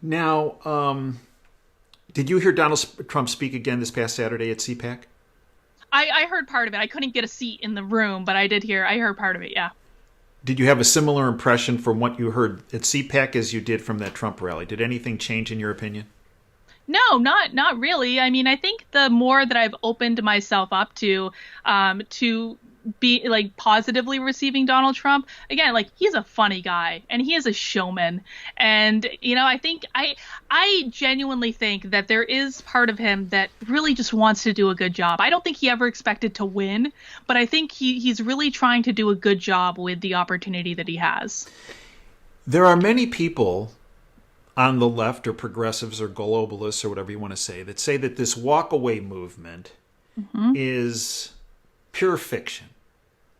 Now, did you hear Donald Trump speak again this past Saturday at CPAC? I heard part of it. I couldn't get a seat in the room, but I heard part of it, yeah. Did you have a similar impression from what you heard at CPAC as you did from that Trump rally? Did anything change in your opinion? No, not really. I mean, I think the more that I've opened myself up to be like positively receiving Donald Trump, again, like he's a funny guy and he is a showman. And, I think I genuinely think that there is part of him that really just wants to do a good job. I don't think he ever expected to win, but I think he's really trying to do a good job with the opportunity that he has. There are many people on the left or progressives or globalists or whatever you want to say that this walkaway movement Hmm. is pure fiction.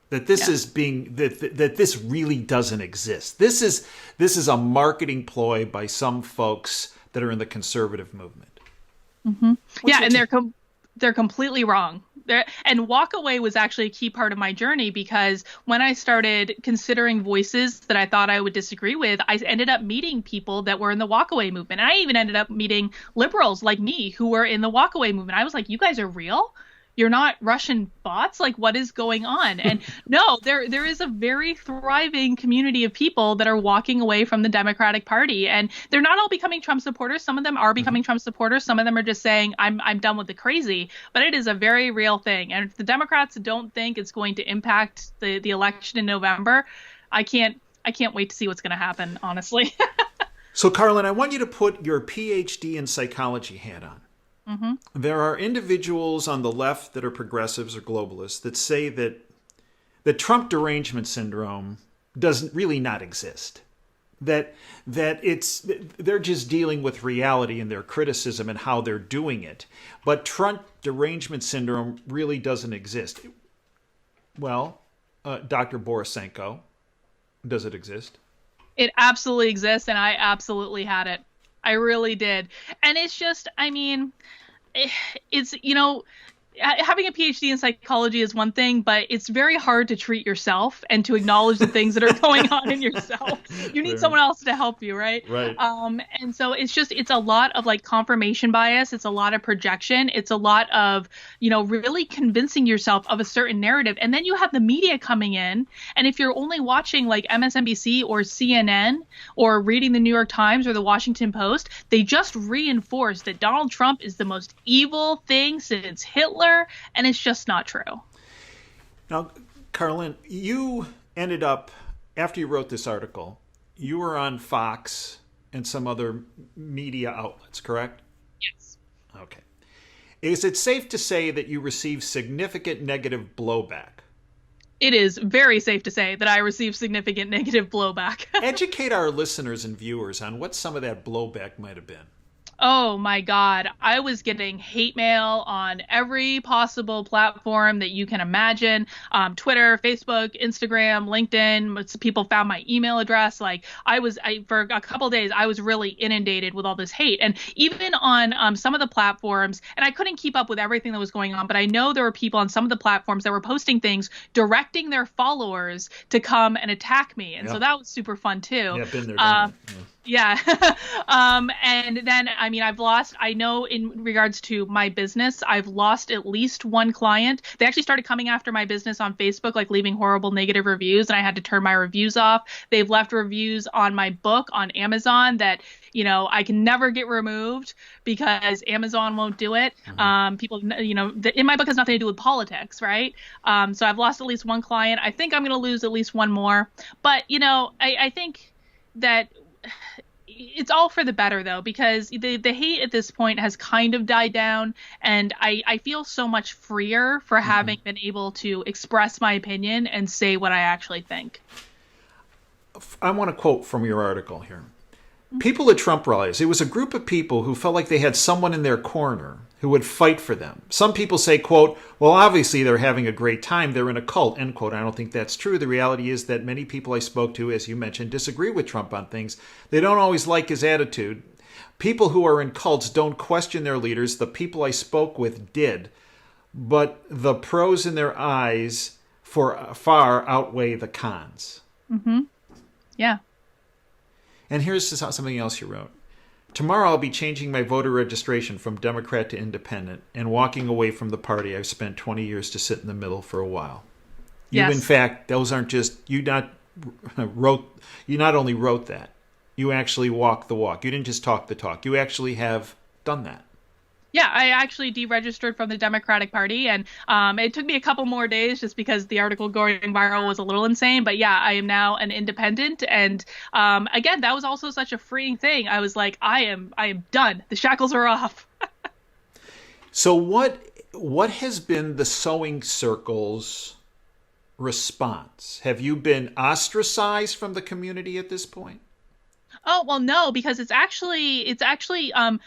That this Yeah. is being that this really doesn't exist. This is a marketing ploy by some folks that are in the conservative movement. Hmm. What's Yeah, your and they're completely wrong. And walk away was actually a key part of my journey because when I started considering voices that I thought I would disagree with, I ended up meeting people that were in the walkaway movement. I even ended up meeting liberals like me who were in the walkaway movement. I was like, "You guys are real? You're not Russian bots? Like, what is going on?" And no, there is a very thriving community of people that are walking away from the Democratic Party, and they're not all becoming Trump supporters. Some of them are becoming Trump supporters. Some of them are just saying, I'm done with the crazy." But it is a very real thing. And if the Democrats don't think it's going to impact the election in November, I can't wait to see what's going to happen, honestly. So, Karlyn, I want you to put your PhD in psychology hat on. Hmm. There are individuals on the left that are progressives or globalists that say that Trump derangement syndrome doesn't really not exist. That they're just dealing with reality in their criticism and how they're doing it. But Trump derangement syndrome really doesn't exist. Well, Dr. Borysenko, does it exist? It absolutely exists, and I absolutely had it. I really did. And it's just, I mean, it's, having a PhD in psychology is one thing, but it's very hard to treat yourself and to acknowledge the things that are going on in yourself. You need Right. someone else to help you, right? Right. And so it's a lot of like confirmation bias. It's a lot of projection. It's a lot of, really convincing yourself of a certain narrative. And then you have the media coming in. And if you're only watching like MSNBC or CNN or reading the New York Times or the Washington Post, they just reinforce that Donald Trump is the most evil thing since Hitler, and it's just not true. Now, Karlyn, you ended up, after you wrote this article, you were on Fox and some other media outlets, correct? Yes. Okay. Is it safe to say that you received significant negative blowback? It is very safe to say that I received significant negative blowback. Educate our listeners and viewers on what some of that blowback might have been. Oh my God. I was getting hate mail on every possible platform that you can imagine. Twitter, Facebook, Instagram, LinkedIn. People found my email address. Like for a couple of days, I was really inundated with all this hate. And even on some of the platforms, and I couldn't keep up with everything that was going on, but I know there were people on some of the platforms that were posting things, directing their followers to come and attack me. And Yeah. so that was super fun too. Yeah, been there, done that. Yeah. And then, I mean, I know in regards to my business, I've lost at least one client. They actually started coming after my business on Facebook, like leaving horrible negative reviews, and I had to turn my reviews off. They've left reviews on my book on Amazon that, I can never get removed because Amazon won't do it. People, in my book has nothing to do with politics, right? So I've lost at least one client. I think I'm going to lose at least one more. But, I think that it's all for the better though, because the hate at this point has kind of died down, and I feel so much freer for having been able to express my opinion and say what I actually think. I want to quote from your article here. People at Trump rallies, it was a group of people who felt like they had someone in their corner who would fight for them. Some people say, quote, well, obviously they're having a great time. They're in a cult, end quote. I don't think that's true. The reality is that many people I spoke to, as you mentioned, disagree with Trump on things. They don't always like his attitude. People who are in cults don't question their leaders. The people I spoke with did. But the pros in their eyes far outweigh the cons. Hmm. Yeah. And here's something else you wrote. Tomorrow I'll be changing my voter registration from Democrat to Independent and walking away from the party I've spent 20 years to sit in the middle for a while. You, Yes. in fact, those aren't just, you not only wrote that, you actually walked the walk. You didn't just talk the talk. You actually have done that. Yeah, I actually deregistered from the Democratic Party, and it took me a couple more days just because the article going viral was a little insane. But yeah, I am now an independent, and again, that was also such a freeing thing. I was like, I am done. The shackles are off. So what has been the sewing circle's response? Have you been ostracized from the community at this point? Oh, well, no, because it's actually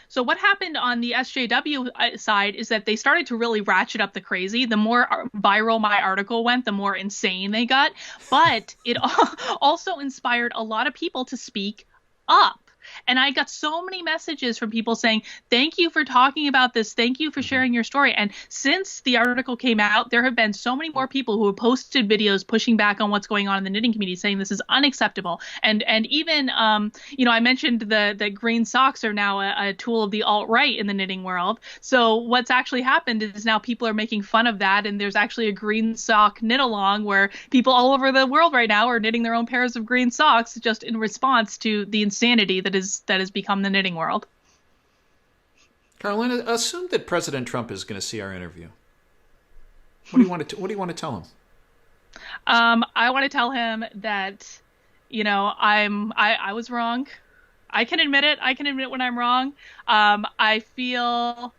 so what happened on the SJW side is that they started to really ratchet up the crazy. The more viral my article went, the more insane they got. But it also inspired a lot of people to speak up. And I got so many messages from people saying, thank you for talking about this. Thank you for sharing your story. And since the article came out, there have been so many more people who have posted videos pushing back on what's going on in the knitting community, saying this is unacceptable. And even, I mentioned that green socks are now a tool of the alt-right in the knitting world. So what's actually happened is now people are making fun of that. And there's actually a green sock knit along where people all over the world right now are knitting their own pairs of green socks just in response to the insanity that has become the knitting world. Karlyn, assume that President Trump is going to see our interview. What do you want to tell him? I want to tell him that, I was wrong. I can admit it. I can admit when I'm wrong. I feel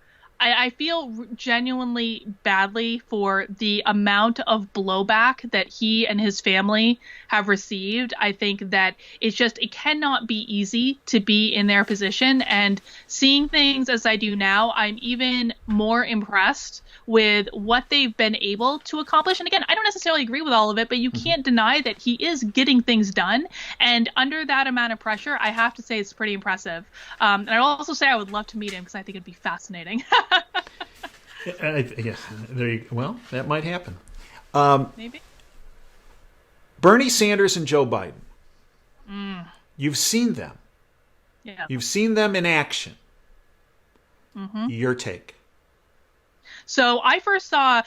genuinely badly for the amount of blowback that he and his family have received. I think that it cannot be easy to be in their position, and seeing things as I do now, I'm even more impressed with what they've been able to accomplish. And again, I don't necessarily agree with all of it, but you can't deny that he is getting things done. And under that amount of pressure, I have to say it's pretty impressive. And I'd also say I would love to meet him because I think it'd be fascinating. Well, that might happen. Maybe. Bernie Sanders and Joe Biden. You've seen them. Yeah. You've seen them in action. Your take. So I first saw,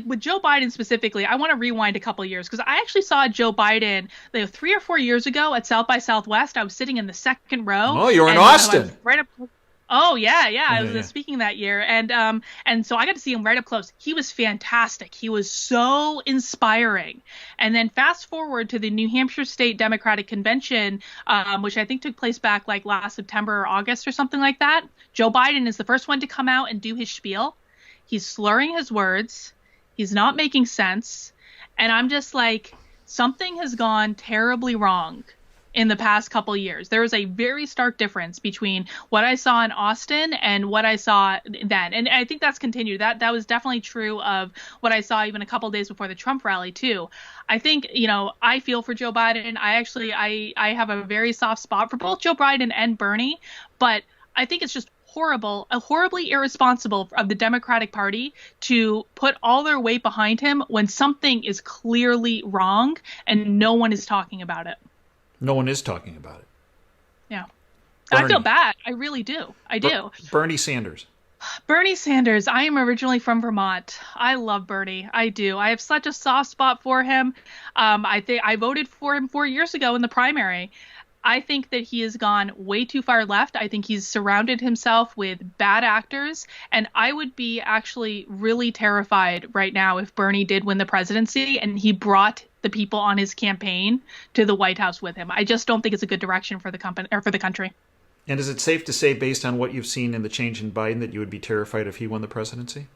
with Joe Biden specifically, I want to rewind a couple of years because I actually saw Joe Biden 3 or 4 years ago at South by Southwest. I was sitting in the second row. Oh, you were in Austin. Right up. Oh yeah. I was speaking that year, and so I got to see him right up close. He was fantastic. He was so inspiring. And then fast forward to the New Hampshire State Democratic Convention, which I think took place back like last September or August or something like that. Joe Biden is the first one to come out and do his spiel. He's slurring his words. He's not making sense. And I'm just like, something has gone terribly wrong in the past couple years. There is a very stark difference between what I saw in Austin and what I saw then. And I think that's continued. That was definitely true of what I saw even a couple days before the Trump rally too. I think, I feel for Joe Biden. I have a very soft spot for both Joe Biden and Bernie, but I think it's just horribly irresponsible of the Democratic Party to put all their weight behind him when something is clearly wrong and no one is talking about it. No one is talking about it. Yeah. Bernie. I feel bad. I really do. I do. Bernie Sanders. Bernie Sanders. I am originally from Vermont. I love Bernie. I do. I have such a soft spot for him. I think I voted for him 4 years ago in the primary. I think that he has gone way too far left. I think he's surrounded himself with bad actors. And I would be actually really terrified right now if Bernie did win the presidency and he brought the people on his campaign to the White House with him. I just don't think it's a good direction for the company or for the country. And is it safe to say, based on what you've seen in the change in Biden, that you would be terrified if he won the presidency?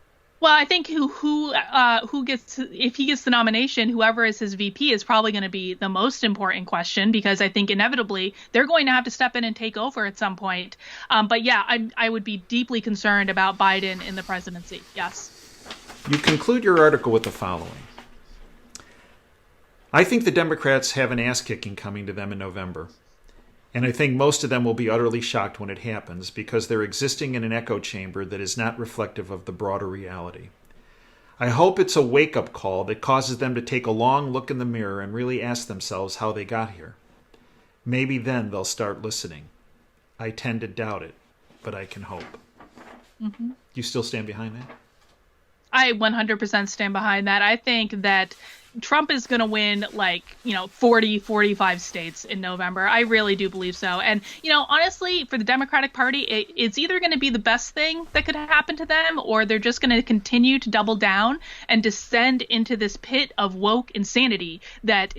Well, I think if he gets the nomination, whoever is his VP is probably going to be the most important question, because I think inevitably they're going to have to step in and take over at some point. But yeah, I would be deeply concerned about Biden in the presidency. Yes. You conclude your article with the following. I think the Democrats have an ass kicking coming to them in November. And I think most of them will be utterly shocked when it happens because they're existing in an echo chamber that is not reflective of the broader reality. I hope it's a wake-up call that causes them to take a long look in the mirror and really ask themselves how they got here. Maybe then they'll start listening. I tend to doubt it, but I can hope. Mm-hmm. Do you still stand behind that? I 100% stand behind that. I think that Trump is going to win 40, 45 states in November. I really do believe so. And, honestly, for the Democratic Party, it's either going to be the best thing that could happen to them, or they're just going to continue to double down and descend into this pit of woke insanity that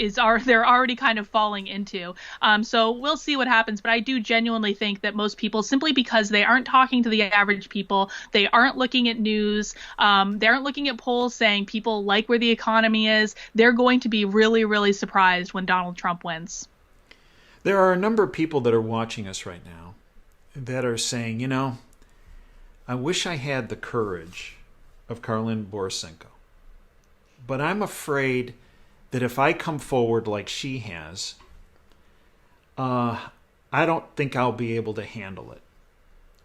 they're already kind of falling into. So we'll see what happens. But I do genuinely think that most people, simply because they aren't talking to the average people, they aren't looking at news, they aren't looking at polls saying people like where the economy is, they're going to be really, really surprised when Donald Trump wins. There are a number of people that are watching us right now that are saying, I wish I had the courage of Karlyn Borysenko. But I'm afraid that if I come forward like she has, I don't think I'll be able to handle it.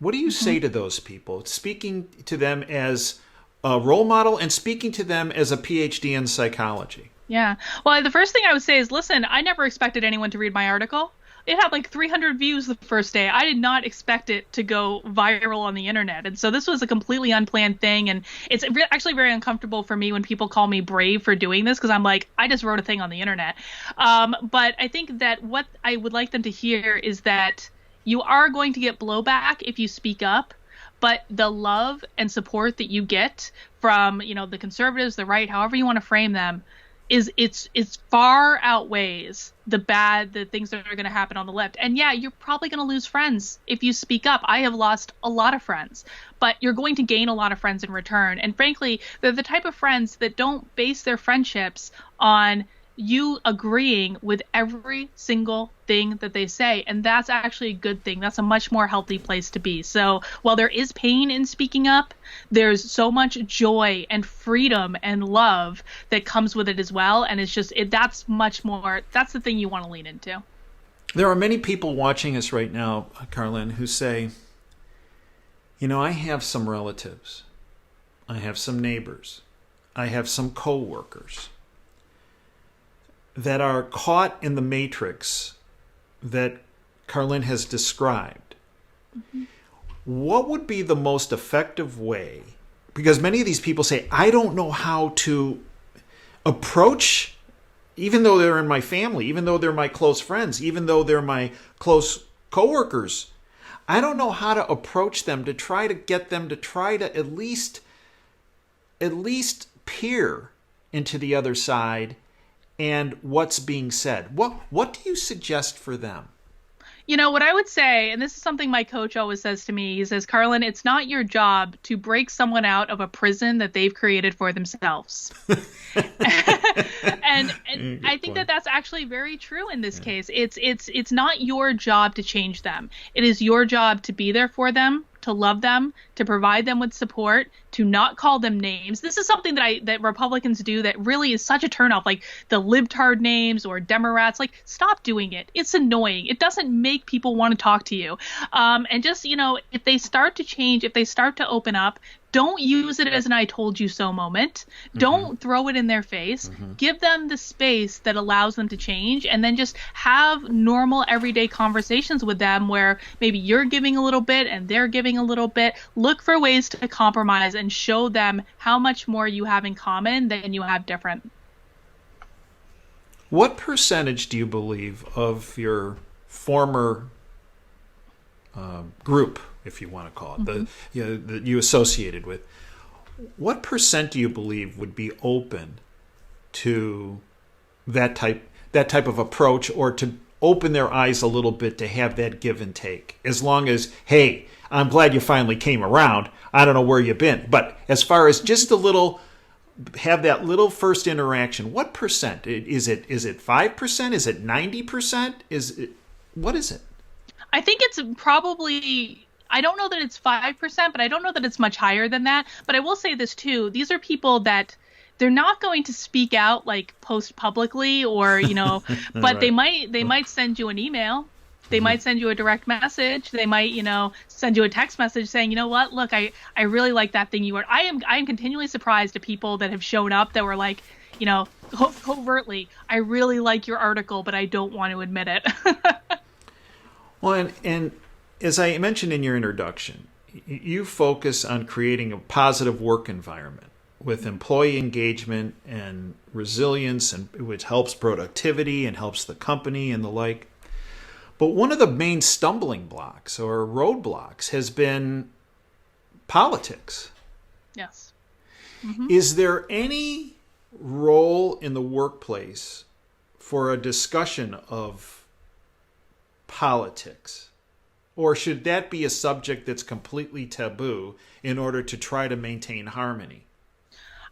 What do you say to those people? Speaking to them as a role model and speaking to them as a PhD in psychology. Yeah. Well, the first thing I would say is, listen, I never expected anyone to read my article. It had 300 views the first day. I did not expect it to go viral on the internet. And so this was a completely unplanned thing. And it's actually very uncomfortable for me when people call me brave for doing this, because I'm like, I just wrote a thing on the internet. But I think that what I would like them to hear is that you are going to get blowback if you speak up. But the love and support that you get from, the conservatives, the right, however you want to frame them, it's far outweighs the things that are going to happen on the left. And yeah, you're probably going to lose friends if you speak up. I have lost a lot of friends, but you're going to gain a lot of friends in return. And frankly, they're the type of friends that don't base their friendships on you agreeing with every single thing that they say. And that's actually a good thing. That's a much more healthy place to be. So while there is pain in speaking up, there's so much joy and freedom and love that comes with it as well. And it's just, that's the thing you want to lean into. There are many people watching us right now, Karlyn, who say, I have some relatives. I have some neighbors. I have some coworkers that are caught in the matrix that Karlyn has described. Mm-hmm. What would be the most effective way? Because many of these people say, I don't know how to approach, even though they're in my family, even though they're my close friends, even though they're my close coworkers, I don't know how to approach them to try to get them to try to at least peer into the other side and what's being said. What do you suggest for them? What I would say, and this is something my coach always says to me, he says, Karlyn, it's not your job to break someone out of a prison that they've created for themselves. and I think that that's actually very true in this case. It's not your job to change them. It is your job to be there for them, to love them, to provide them with support, to not call them names. This is something that Republicans do that really is such a turnoff, like the libtard names or Democrats. Stop doing it. It's annoying. It doesn't make people want to talk to you. And just, if they start to change, if they start to open up, don't use it as an I told you so moment. Mm-hmm. Don't throw it in their face. Mm-hmm. Give them the space that allows them to change, and then just have normal everyday conversations with them where maybe you're giving a little bit and they're giving a little bit. Look for ways to compromise and show them how much more you have in common than you have different. What percentage do you believe of your former group, if you want to call it, mm-hmm. That you associated with, what percent do you believe would be open to that type of approach, or to open their eyes a little bit to have that give and take? As long as, hey, I'm glad you finally came around. I don't know where you've been. But as far as just have that little first interaction, what percent? Is it 5%? Is it 90%? What is it? I think it's probably, I don't know that it's 5%, but I don't know that it's much higher than that. But I will say this too. These are people that they're not going to speak out, post publicly, or, but right. they might send you an email. They might send you a direct message. They might, send you a text message saying, you know what, look, I really like that thing you were. I am continually surprised at people that have shown up that were like, covertly, I really like your article, but I don't want to admit it. Well, and as I mentioned in your introduction, you focus on creating a positive work environment with employee engagement and resilience, and which helps productivity and helps the company and the like. But one of the main stumbling blocks or roadblocks has been politics. Yes. Is there any role in the workplace for a discussion of politics? Or should that be a subject that's completely taboo in order to try to maintain harmony?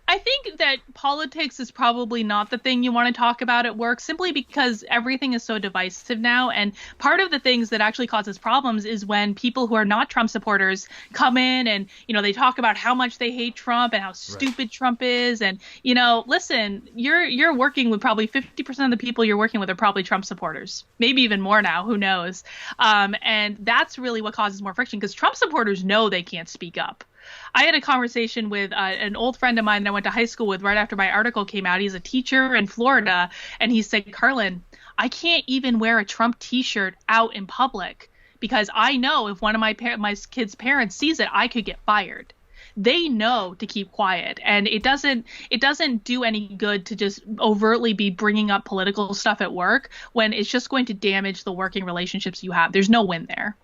I think that politics is probably not the thing you want to talk about at work, simply because everything is so divisive now. And part of the things that actually causes problems is when people who are not Trump supporters come in and, they talk about how much they hate Trump and how stupid Trump is. And, listen, you're working with probably 50% of the people you're working with are probably Trump supporters, maybe even more now, who knows? And that's really what causes more friction, because Trump supporters know they can't speak up. I had a conversation with an old friend of mine that I went to high school with right after my article came out. He's a teacher in Florida, and he said, Karlyn, I can't even wear a Trump T-shirt out in public because I know if one of my kids' parents sees it, I could get fired. They know to keep quiet, and it doesn't do any good to just overtly be bringing up political stuff at work when it's just going to damage the working relationships you have. There's no win there.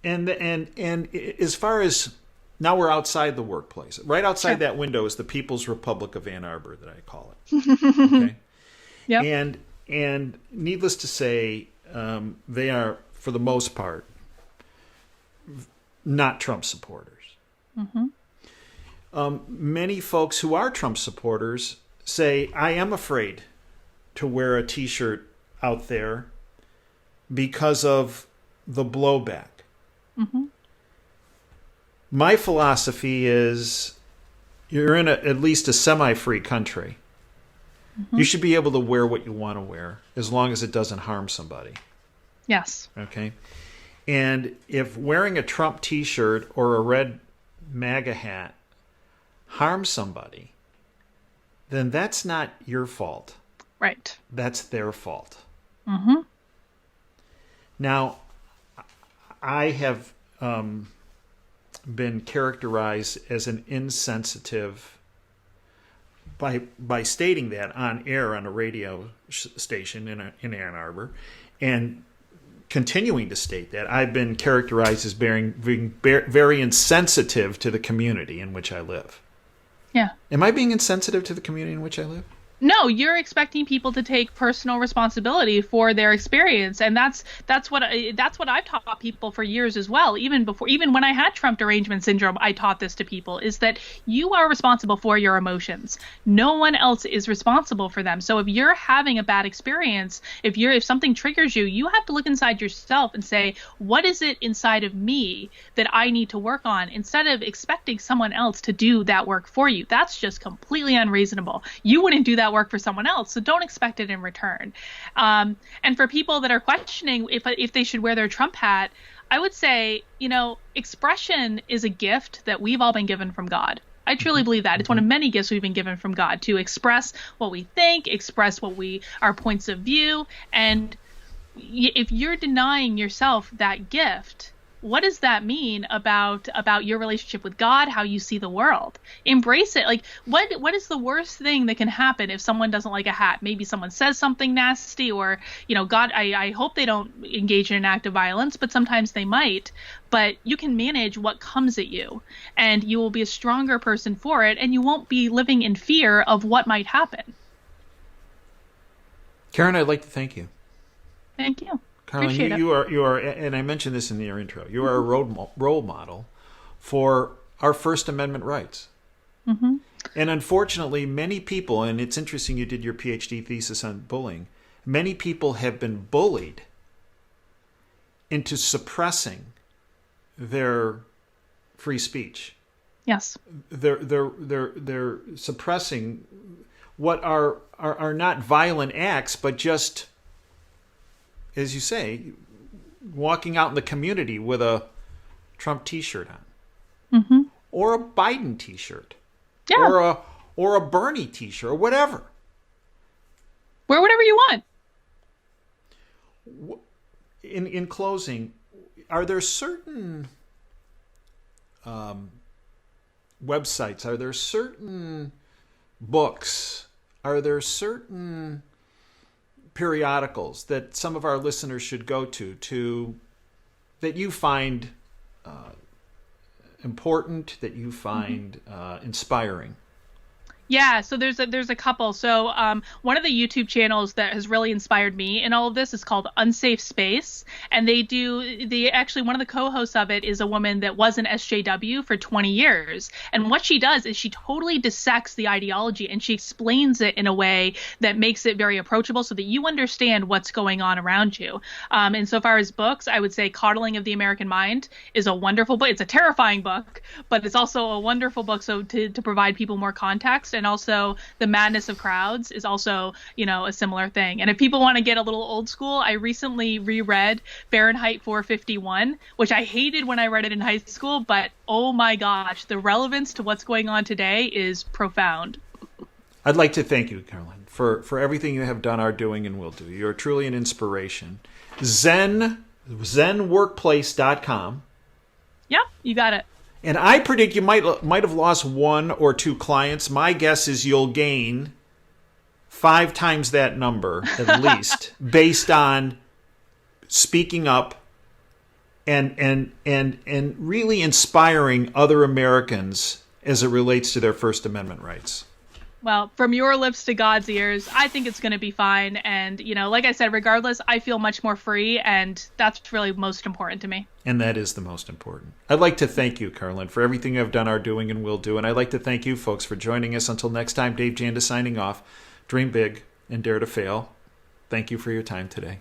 And as far as now, we're outside the workplace. Right outside that window is the People's Republic of Ann Arbor, that I call it. Okay. Yeah. And needless to say, they are, for the most part, not Trump supporters. Many folks who are Trump supporters say, I am afraid to wear a T-shirt out there because of the blowback. My philosophy is, you're in at least a semi-free country. You should be able to wear what you want to wear as long as it doesn't harm somebody. Yes. Okay. And if wearing a Trump T-shirt or a red MAGA hat harms somebody, then that's not your fault. Right. That's their fault. Now, I have been characterized as an insensitive by stating that on air on a radio station in Ann Arbor, and continuing to state that. I've been characterized as being very insensitive to the community in which I live. Yeah. Am I being insensitive to the community in which I live? No, you're expecting people to take personal responsibility for their experience, and that's what I've taught people for years as well. Even when I had Trump derangement syndrome, I taught this to people: is that you are responsible for your emotions. No one else is responsible for them. So if you're having a bad experience, if something triggers you, you have to look inside yourself and say, what is it inside of me that I need to work on, instead of expecting someone else to do that work for you. That's just completely unreasonable. You wouldn't do that work for someone else, so don't expect it in return. And for people that are questioning if they should wear their Trump hat, I would say, expression is a gift that we've all been given from God. I truly believe that. It's one of many gifts we've been given from God, to express what we think, express our points of view. And if you're denying yourself that gift, what does that mean about your relationship with God, how you see the world? Embrace it. Like, what is the worst thing that can happen if someone doesn't like a hat? Maybe someone says something nasty, or, God, I hope they don't engage in an act of violence, but sometimes they might. But you can manage what comes at you, and you will be a stronger person for it, and you won't be living in fear of what might happen. Karen, I'd like to thank you. Thank you. Karlyn, you are, and I mentioned this in your intro, you are a role model for our First Amendment rights. And unfortunately, many people, and it's interesting you did your PhD thesis on bullying, many people have been bullied into suppressing their free speech. Yes. They're suppressing what are not violent acts, but just, as you say, walking out in the community with a Trump T-shirt on, or a Biden T-shirt, or a Bernie T-shirt, or whatever. Wear whatever you want. in closing, are there certain websites? Are there certain books? Are there certain periodicals that some of our listeners should go to that you find important, that you find inspiring? Yeah, so there's a couple. So one of the YouTube channels that has really inspired me in all of this is called Unsafe Space, and they actually, one of the co-hosts of it is a woman that was an SJW for 20 years, and what she does is she totally dissects the ideology and she explains it in a way that makes it very approachable so that you understand what's going on around you. And so far as books, I would say Coddling of the American Mind is a wonderful book. It's a terrifying book, but it's also a wonderful book so to provide people more context. And also The Madness of Crowds is also, a similar thing. And if people want to get a little old school, I recently reread Fahrenheit 451, which I hated when I read it in high school, but oh my gosh, the relevance to what's going on today is profound. I'd like to thank you, Karlyn, for everything you have done, are doing, and will do. You're truly an inspiration. Zenworkplace.com. Yep, you got it. And I predict you might have lost 1 or 2 clients. My guess is you'll gain 5 times that number at least, based on speaking up and really inspiring other Americans as it relates to their First Amendment rights. Well, from your lips to God's ears, I think it's going to be fine. And, like I said, regardless, I feel much more free, and that's really most important to me. And that is the most important. I'd like to thank you, Karlyn, for everything you have done, are doing, and will do. And I'd like to thank you, folks, for joining us. Until next time, Dave Janda signing off. Dream big and dare to fail. Thank you for your time today.